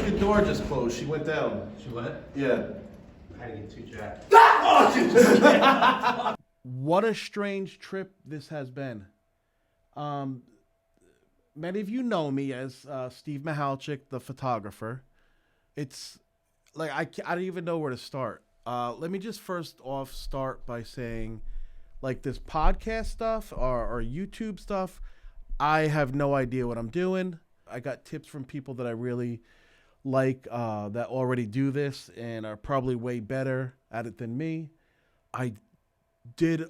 your door just closed. She went down. She what? Yeah. I had to get too jacked. What a strange trip this has been. Many of you know me as Steve Mihalchik, the photographer. It's like I don't even know where to start. Let me just first off start by saying, like, this podcast stuff or YouTube stuff, I have no idea what I'm doing. I got tips from people that I really like that already do this and are probably way better at it than me. I did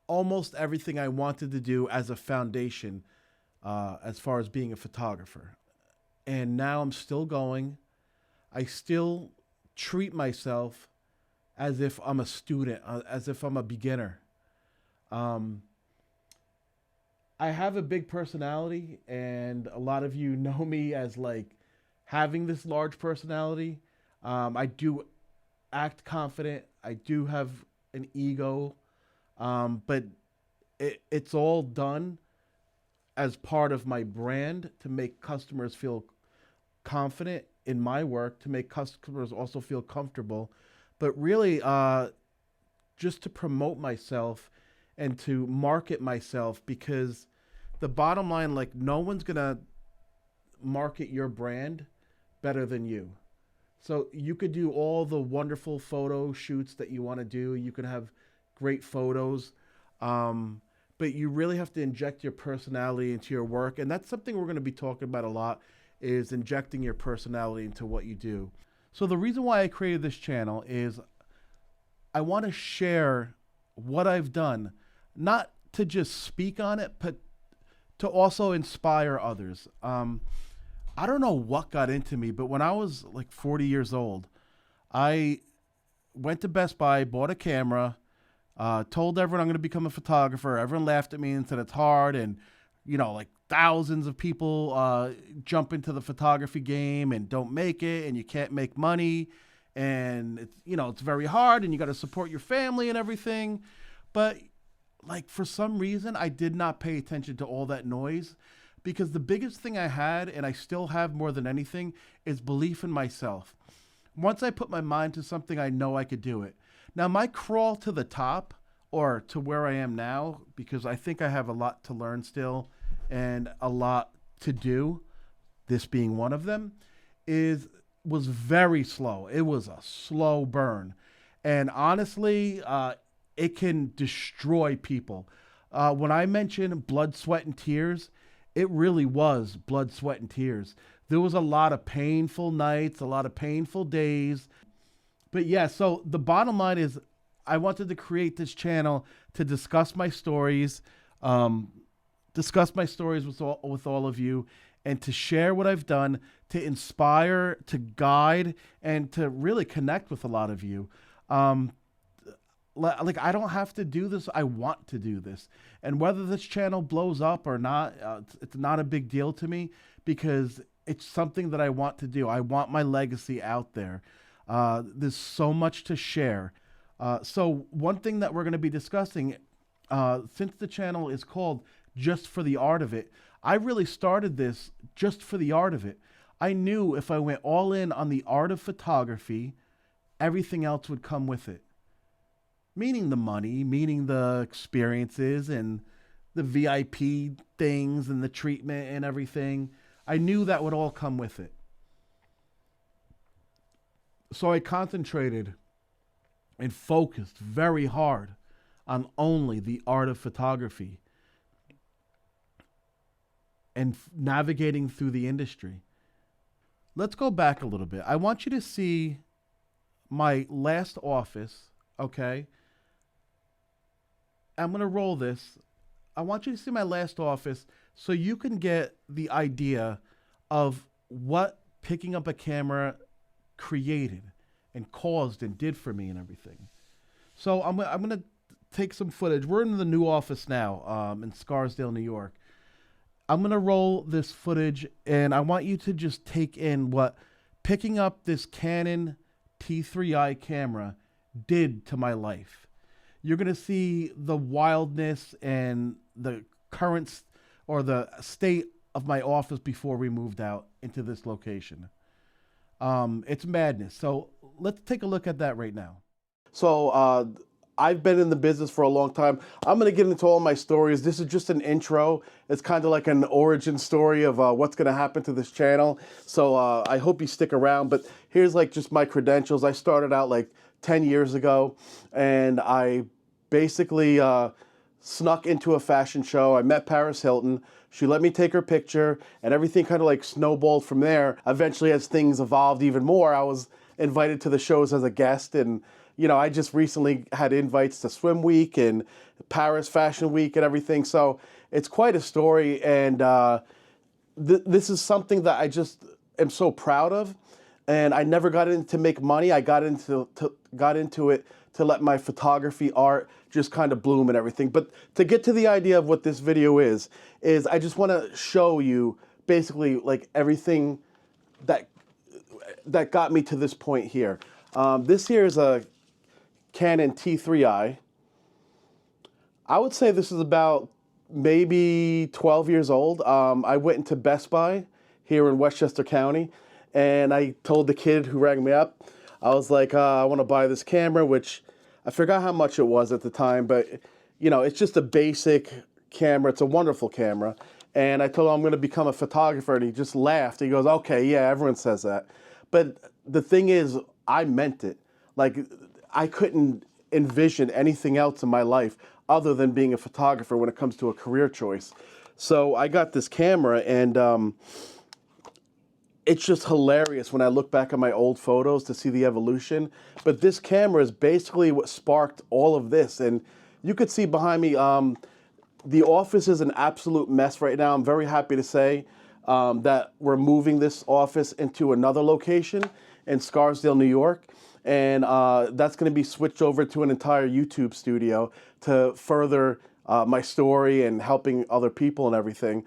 almost everything I wanted to do as a foundation as far as being a photographer. And now I'm still going. I still treat myself as if I'm a student, as if I'm a beginner. I have a big personality, and a lot of you know me as like having this large personality. I do act confident. I do have an ego, but it's all done as part of my brand to make customers feel confident in my work, to make customers also feel comfortable, but really just to promote myself and to market myself, because the bottom line, like, no one's gonna market your brand better than you. So you could do all the wonderful photo shoots that you want to do. You can have great photos, but you really have to inject your personality into your work. And that's something we're going to be talking about a lot, is injecting your personality into what you do. So the reason why I created this channel is I want to share what I've done, not to just speak on it, but to also inspire others. I don't know what got into me, but when I was like 40 years old, I went to Best Buy, bought a camera, told everyone I'm going to become a photographer. Everyone laughed at me and said it's hard. And, you know, like thousands of people jump into the photography game and don't make it, and you can't make money. And, it's, you know, it's very hard, and you got to support your family and everything. But like, for some reason, I did not pay attention to all that noise, because the biggest thing I had, and I still have more than anything, is belief in myself. Once I put my mind to something, I know I could do it. Now, my crawl to the top, or to where I am now, because I think I have a lot to learn still and a lot to do, this being one of them, was very slow. It was a slow burn. And honestly, it can destroy people. When I mention blood, sweat, and tears, it really was blood, sweat, and tears. There was a lot of painful nights, a lot of painful days. But yeah, so the bottom line is I wanted to create this channel to discuss my stories, with all of you, and to share what I've done, to inspire, to guide, and to really connect with a lot of you. Like, I don't have to do this. I want to do this. And whether this channel blows up or not, it's not a big deal to me, because it's something that I want to do. I want my legacy out there. There's so much to share. So one thing that we're going to be discussing, since the channel is called Just for the Art of It, I really started this just for the art of it. I knew if I went all in on the art of photography, everything else would come with it. Meaning the money, meaning the experiences and the VIP things and the treatment and everything. I knew that would all come with it. So I concentrated and focused very hard on only the art of photography and navigating through the industry. Let's go back a little bit. I want you to see my last office, okay? I'm going to roll this. I want you to see my last office so you can get the idea of what picking up a camera created and caused and did for me and everything. So I'm going to take some footage. We're in the new office now in Scarsdale, New York. I'm going to roll this footage, and I want you to just take in what picking up this Canon T3i camera did to my life. You're going to see the wildness and the current or the state of my office before we moved out into this location. It's madness. So let's take a look at that right now. So I've been in the business for a long time. I'm going to get into all my stories. This is just an intro. It's kind of like an origin story of what's going to happen to this channel. So I hope you stick around. But here's like just my credentials. I started out like 10 years ago, and I basically snuck into a fashion show. I met Paris Hilton. She let me take her picture, and everything kind of like snowballed from there. Eventually, as things evolved even more, I was invited to the shows as a guest, and you know, I just recently had invites to Swim Week and Paris Fashion Week and everything. So it's quite a story, and this is something that I just am so proud of. And I never got in to make money. I got into it to let my photography art just kind of bloom and everything. But to get to the idea of what this video is I just want to show you basically like everything that got me to this point here. This here is a Canon T3i. I would say this is about maybe 12 years old. I went into Best Buy here in Westchester County, and I told the kid who rang me up, I was like, I want to buy this camera, which I forgot how much it was at the time, but you know, it's just a basic camera. It's a wonderful camera. And I told him I'm going to become a photographer, and he just laughed. He goes, okay, yeah, everyone says that. But the thing is, I meant it. Like, I couldn't envision anything else in my life other than being a photographer when it comes to a career choice. So I got this camera, and it's just hilarious when I look back at my old photos to see the evolution. But this camera is basically what sparked all of this. And you could see behind me, the office is an absolute mess right now. I'm very happy to say that we're moving this office into another location in Scarsdale, New York. And that's going to be switched over to an entire YouTube studio to further my story and helping other people and everything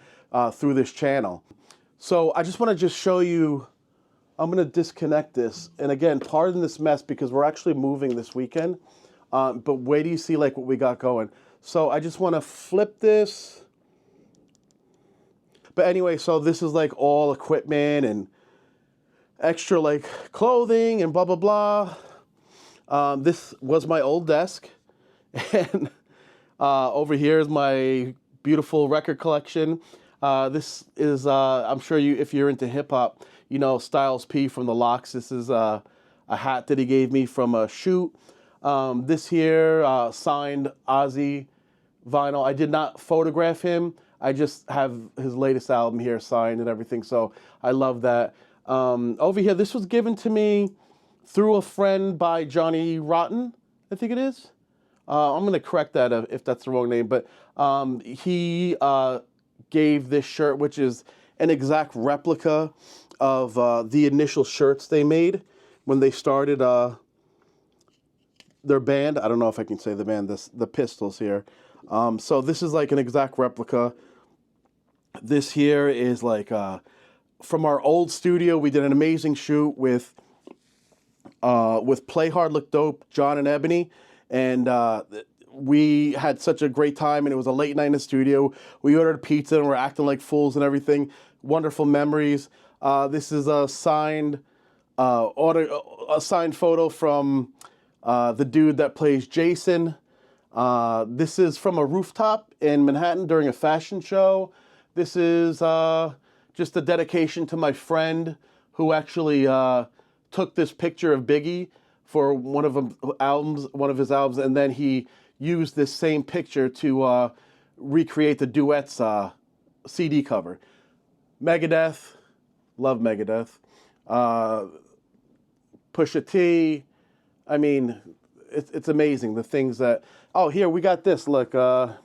through this channel. So I just want to just show you, I'm going to disconnect this. And again, pardon this mess because we're actually moving this weekend. But wait till you see like what we got going. So I just want to flip this. But anyway, so this is like all equipment and extra like clothing and blah, blah, blah. This was my old desk. And over here is my beautiful record collection. This is, I'm sure if you're into hip hop, you know, Styles P from the Lox. This is a hat that he gave me from a shoot. This here, signed Ozzy vinyl. I did not photograph him. I just have his latest album here signed and everything. So I love that. Over here, this was given to me through a friend by Johnny Rotten, I think it is. I'm going to correct that if that's the wrong name. But he gave this shirt, which is an exact replica of the initial shirts they made when they started their band. I don't know if I can say the band, the Pistols here. So this is like an exact replica. This here is like from our old studio. We did an amazing shoot with Play Hard Look Dope, John and Ebony, and we had such a great time, and it was a late night in the studio. We ordered pizza, and we're acting like fools and everything. Wonderful memories. This is a signed photo from the dude that plays Jason. This is from a rooftop in Manhattan during a fashion show. This is just a dedication to my friend who actually took this picture of Biggie for one of his albums, and then he used this same picture to recreate the Duets CD cover. Megadeth, love Megadeth. Pusha T, I mean, it's amazing the things that. Oh, here we got this. Look, let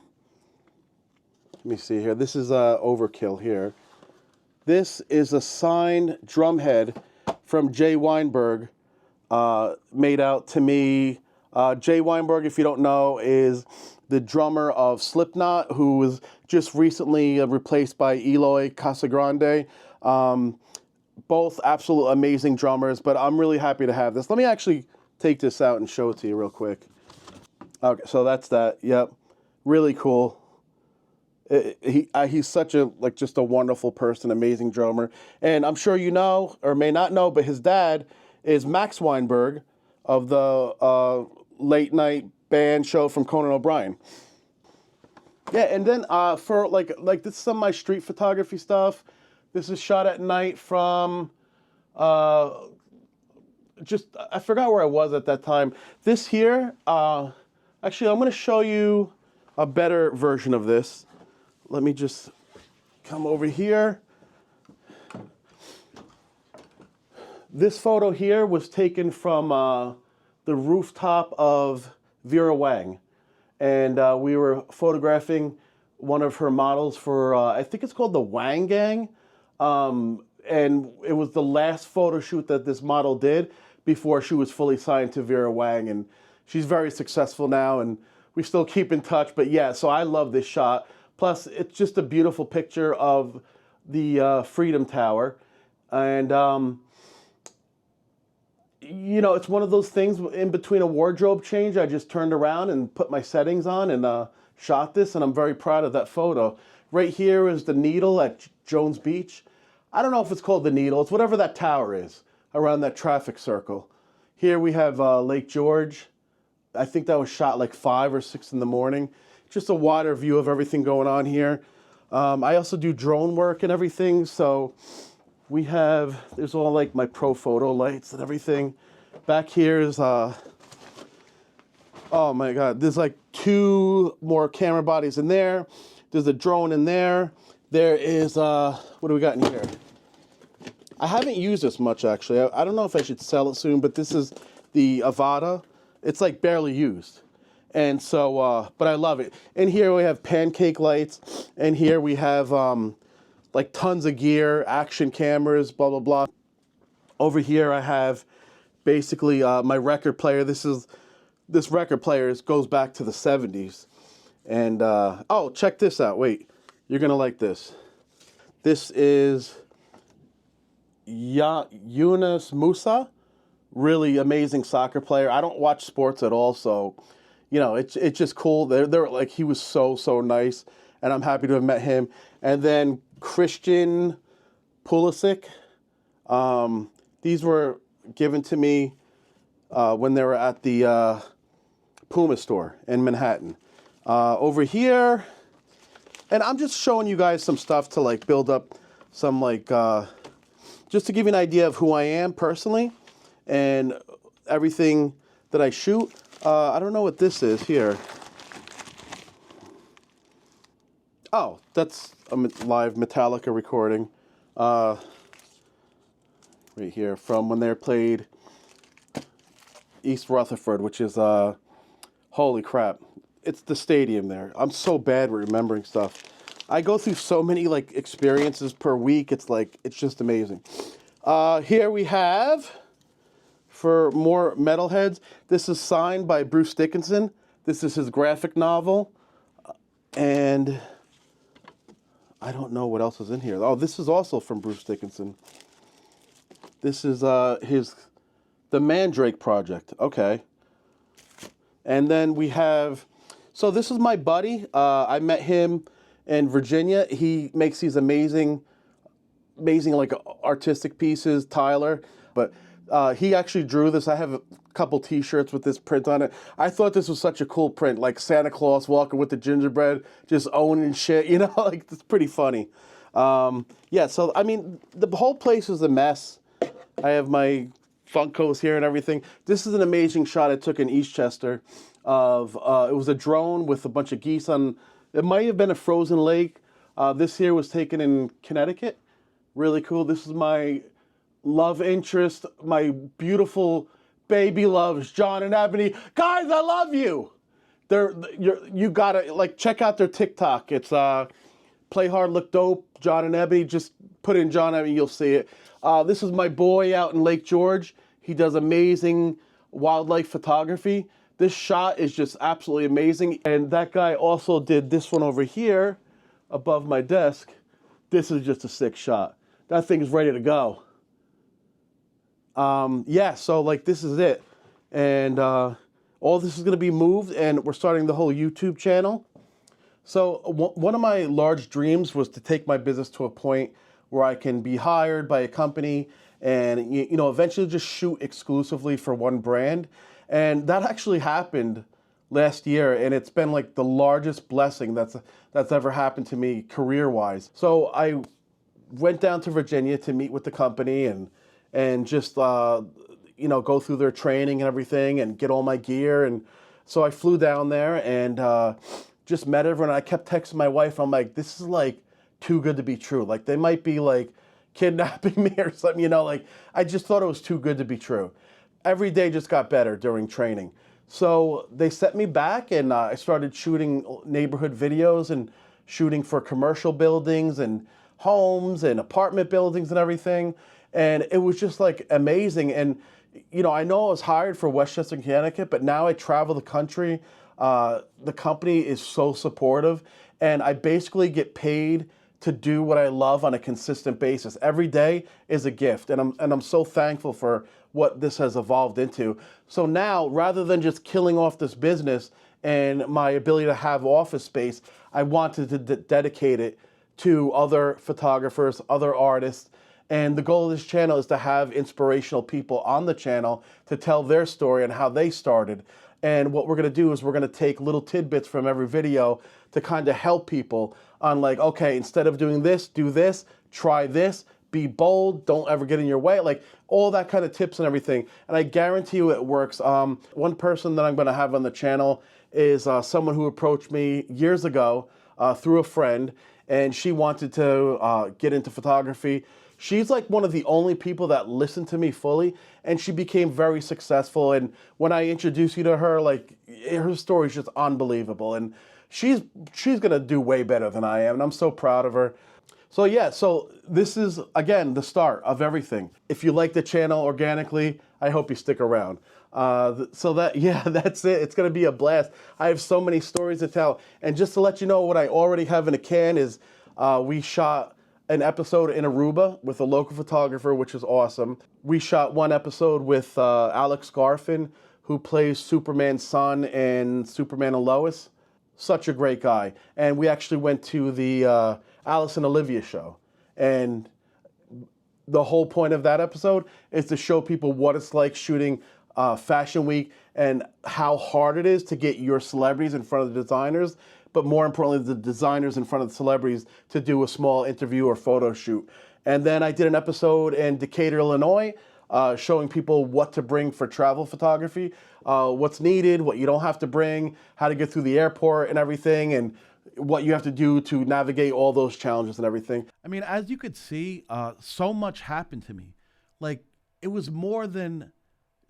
me see here. This is Overkill here. This is a signed drum head from Jay Weinberg, made out to me. Jay Weinberg, if you don't know, is the drummer of Slipknot, who was just recently replaced by Eloy Casagrande. Both absolute amazing drummers, but I'm really happy to have this. Let me actually take this out and show it to you real quick. Okay, so that's that. Yep, really cool. He's such a like just a wonderful person, amazing drummer. And I'm sure you know or may not know, but his dad is Max Weinberg of the late night band show from Conan O'Brien. Yeah, and then for like this is some of my street photography stuff. This is shot at night from just I forgot where I was at that time. This here, actually, I'm going to show you a better version of this. Let me just come over here. This photo here was taken from the rooftop of Vera Wang. And we were photographing one of her models for, I think it's called the Wang Gang. And it was the last photo shoot that this model did before she was fully signed to Vera Wang. And she's very successful now, and we still keep in touch. But yeah, so I love this shot. Plus, it's just a beautiful picture of the Freedom Tower. And, you know, it's one of those things in between a wardrobe change. I just turned around and put my settings on and shot this, and I'm very proud of that photo. Right here is the Needle at Jones Beach. I don't know if it's called the Needle. It's whatever that tower is around that traffic circle. Here we have Lake George. I think that was shot like 5 or 6 in the morning. Just a wider view of everything going on here. I also do drone work and everything, so we have, there's all like my pro photo lights and everything. Back here is, oh my God, there's like 2 more camera bodies in there. There's a drone in there. There is, what do we got in here? I haven't used this much actually. I don't know if I should sell it soon, but this is the Avada. It's like barely used. And so, but I love it. And here we have pancake lights. And here we have, like tons of gear, action cameras, blah, blah, blah. Over here I have basically my record player. This record player goes back to the 70s. And, oh, check this out. Wait, you're going to like this. This is Yunus Musa, really amazing soccer player. I don't watch sports at all, so, you know, it's just cool. They're like, he was so nice, and I'm happy to have met him. And then Christian Pulisic. These were given to me when they were at the Puma store in Manhattan. Over here, and I'm just showing you guys some stuff to like build up some like, just to give you an idea of who I am personally and everything that I shoot. I don't know what this is here. Oh, that's a live Metallica recording. Right here from when they played East Rutherford, which is, holy crap. It's the stadium there. I'm so bad with remembering stuff. I go through so many like experiences per week. It's like, it's just amazing. Here we have, for more metalheads, this is signed by Bruce Dickinson. This is his graphic novel. And I don't know what else is in here. Oh, this is also from Bruce Dickinson. This is The Mandrake Project. Okay. And then we have, so this is my buddy. I met him in Virginia. He makes these amazing like artistic pieces, Tyler. But he actually drew this. I have a couple t-shirts with this print on it. I thought this was such a cool print, like Santa Claus walking with the gingerbread, just owning shit, you know, like it's pretty funny. Yeah, so I mean, the whole place is a mess. I have my Funkos here and everything. This is an amazing shot I took in Eastchester of, it was a drone with a bunch of geese on, it might have been a frozen lake. This here was taken in Connecticut. Really cool. This is my love interest, my beautiful baby loves, John and Ebony. Guys, I love you. You gotta like check out their TikTok. It's Play Hard Look Dope, John and Ebony. Just put in John and Ebony, you'll see it. This is my boy out in Lake George. He does amazing wildlife photography. This shot is just absolutely amazing. And that guy also did this one over here above my desk. This is just a sick shot. That thing is ready to go. Yeah, so like this is it. And all this is going to be moved, and we're starting the whole YouTube channel. So one of my large dreams was to take my business to a point where I can be hired by a company and eventually just shoot exclusively for one brand. And that actually happened last year, and it's been like the largest blessing that's ever happened to me career-wise. So I went down to Virginia to meet with the company and just go through their training and everything and get all my gear. And so I flew down there and just met everyone. I kept texting my wife. I'm like, this is like too good to be true. Like they might be like kidnapping me or something, like I just thought it was too good to be true. Every day just got better during training. So they sent me back and I started shooting neighborhood videos and shooting for commercial buildings and homes and apartment buildings and everything. And it was just like amazing. And, I know I was hired for Westchester, Connecticut, but now I travel the country. The company is so supportive and I basically get paid to do what I love on a consistent basis. Every day is a gift, and I'm so thankful for what this has evolved into. So now, rather than just killing off this business and my ability to have office space, I wanted to dedicate it to other photographers, other artists. And the goal of this channel is to have inspirational people on the channel to tell their story and how they started. And what we're gonna do is we're gonna take little tidbits from every video to kind of help people on like, okay, instead of doing this, do this, try this, be bold, don't ever get in your way, like all that kind of tips and everything. And I guarantee you it works. One person that I'm gonna have on the channel is someone who approached me years ago through a friend, and she wanted to get into photography. She's like one of the only people that listened to me fully, and she became very successful. And when I introduce you to her, like her story is just unbelievable. And she's gonna do way better than I am, and I'm so proud of her. So yeah, so this is again the start of everything. If you like the channel organically, I hope you stick around. That's it. It's gonna be a blast. I have so many stories to tell, and just to let you know what I already have in a can is we shot an episode in Aruba with a local photographer, which is awesome. We shot one episode with Alex Garfin, who plays Superman's son and Superman and Lois. Such a great guy. And we actually went to the Alice and Olivia show. And the whole point of that episode is to show people what it's like shooting Fashion Week and how hard it is to get your celebrities in front of the designers, but more importantly, the designers in front of the celebrities to do a small interview or photo shoot. And then I did an episode in Decatur, Illinois, showing people what to bring for travel photography, what's needed, what you don't have to bring, how to get through the airport and everything, and what you have to do to navigate all those challenges and everything. I mean, as you could see, so much happened to me. Like, it was more than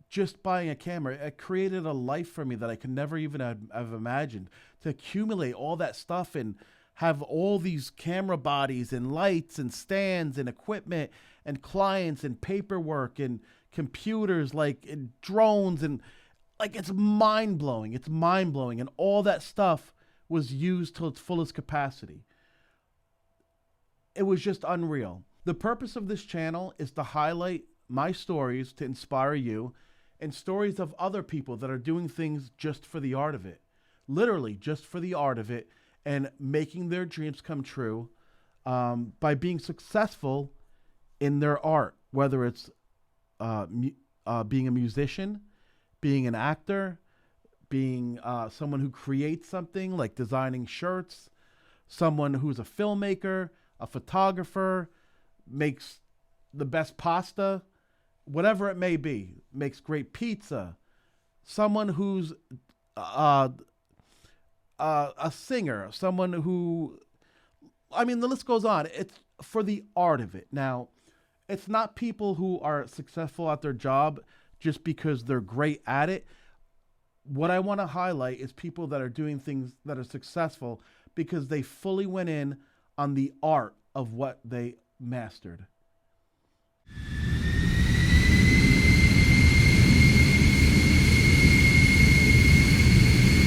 just buying a camera. It created a life for me that I could never even have imagined. To accumulate all that stuff and have all these camera bodies and lights and stands and equipment and clients and paperwork and computers, like, and drones, and like, it's mind-blowing. It's mind-blowing. And all that stuff was used to its fullest capacity. It was just unreal. The purpose of this channel is to highlight my stories to inspire you, and stories of other people that are doing things just for the art of it. Literally just for the art of it, and making their dreams come true by being successful in their art, whether it's being a musician, being an actor, being someone who creates something like designing shirts, someone who's a filmmaker, a photographer, makes the best pasta, whatever it may be, makes great pizza, someone who's a singer, someone who, I mean, the list goes on. It's for the art of it. Now, it's not people who are successful at their job just because they're great at it. What I want to highlight is people that are doing things that are successful because they fully went in on the art of what they mastered.